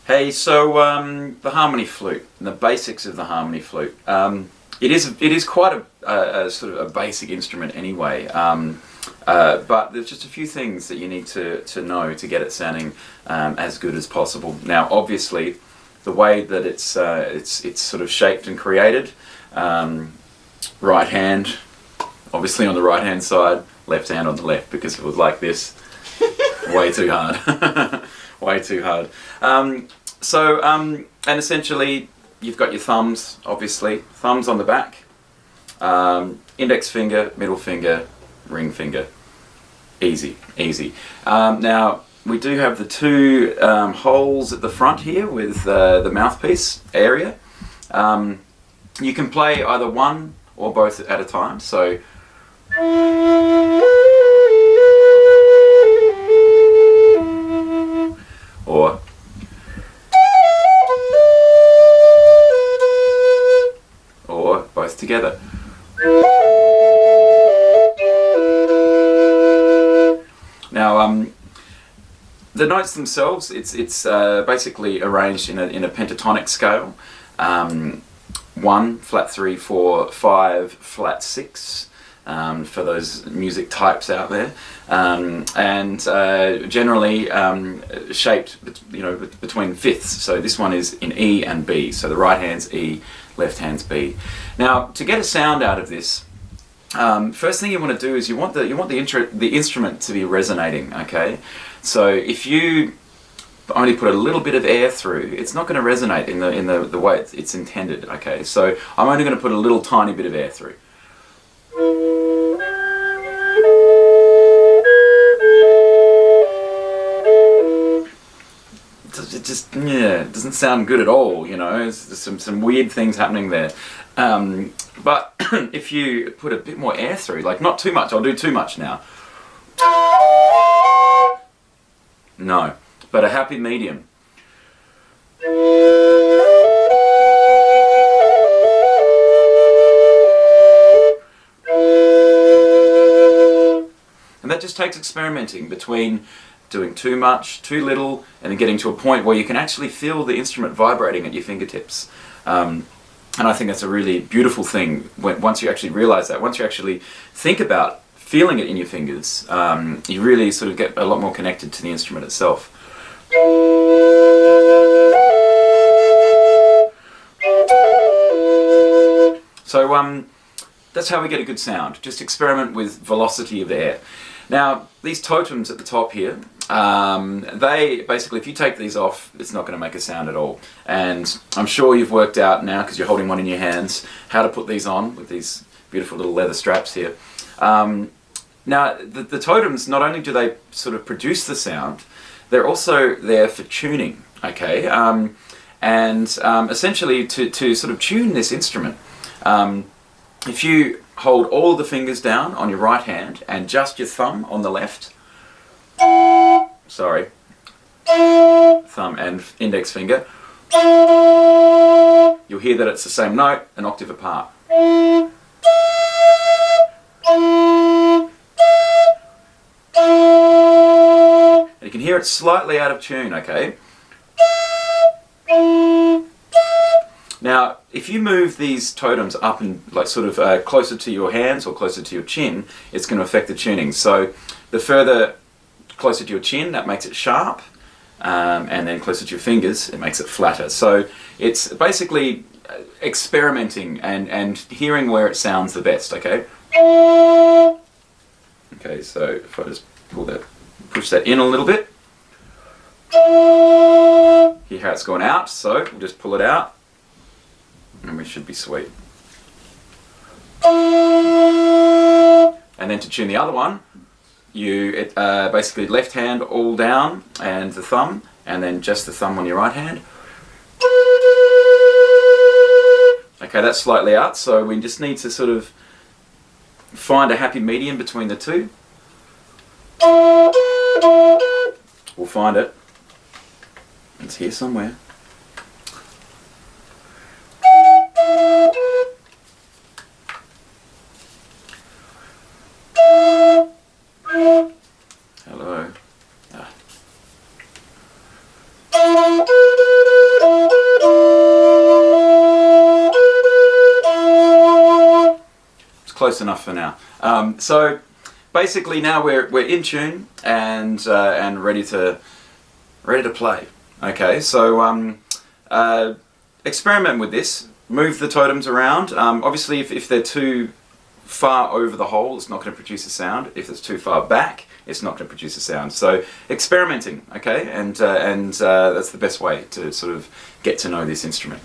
Hey, so the harmony flute, and the basics of the harmony flute. It is quite a sort of a basic instrument anyway, but there's just a few things that you need to know to get it sounding as good as possible. Now, obviously, the way that it's sort of shaped and created, right hand, obviously on the right hand side, left hand on the left, because if it was like this, way too hard. Way too hard. And essentially you've got your thumbs, obviously, thumbs on the back, index finger, middle finger, ring finger. Easy, easy. Now we do have the two holes at the front here with the mouthpiece area. You can play either one or both at a time, so or both together. Now, the notes themselves, it's basically arranged in a pentatonic scale. 1, flat 3, 4, 5, flat 6. For those music types out there, and generally shaped, between fifths. So this one is in E and B. So the right hand's E, left hand's B. Now, to get a sound out of this, first thing you want to do is you want the instrument to be resonating. Okay, so if you only put a little bit of air through, it's not going to resonate in the way it's intended. Okay, so I'm only going to put a little tiny bit of air through. It doesn't sound good at all, there's some weird things happening there. But if you put a bit more air through, like not too much, I'll do too much now. No, but a happy medium. And that just takes experimenting between doing too much, too little, and then getting to a point where you can actually feel the instrument vibrating at your fingertips. And I think that's a really beautiful thing once you actually realize that. Once you actually think about feeling it in your fingers, you really sort of get a lot more connected to the instrument itself. So that's how we get a good sound. Just experiment with velocity of the air. Now, these totems at the top here, they basically, if you take these off, it's not going to make a sound at all. And I'm sure you've worked out now, because you're holding one in your hands, how to put these on with these beautiful little leather straps here. Now, the totems, not only do they sort of produce the sound, they're also there for tuning, okay? Essentially, to sort of tune this instrument, if you hold all the fingers down on your right hand and just your thumb on the left, sorry, thumb and index finger, you'll hear that it's the same note, an octave apart. And you can hear it slightly out of tune, okay? Now, if you move these totems up and like sort of closer to your hands or closer to your chin, it's going to affect the tuning. So the further closer to your chin, that makes it sharp, and then closer to your fingers, it makes it flatter. So it's basically experimenting and hearing where it sounds the best, okay? Okay, so if I just push that in a little bit, hear how it's gone out, so we'll just pull it out. And we should be sweet. And then to tune the other one, you basically left hand all down and the thumb, and then just the thumb on your right hand. Okay, that's slightly out, so we just need to sort of find a happy medium between the two. We'll find it. It's here somewhere. Hello. Ah. close enough for now. So basically now we're in tune and ready to play. Okay, so experiment with this. Move the totems around. Obviously, if they're too far over the hole, it's not going to produce a sound. If it's too far back, it's not going to produce a sound. So experimenting, okay, and that's the best way to sort of get to know this instrument.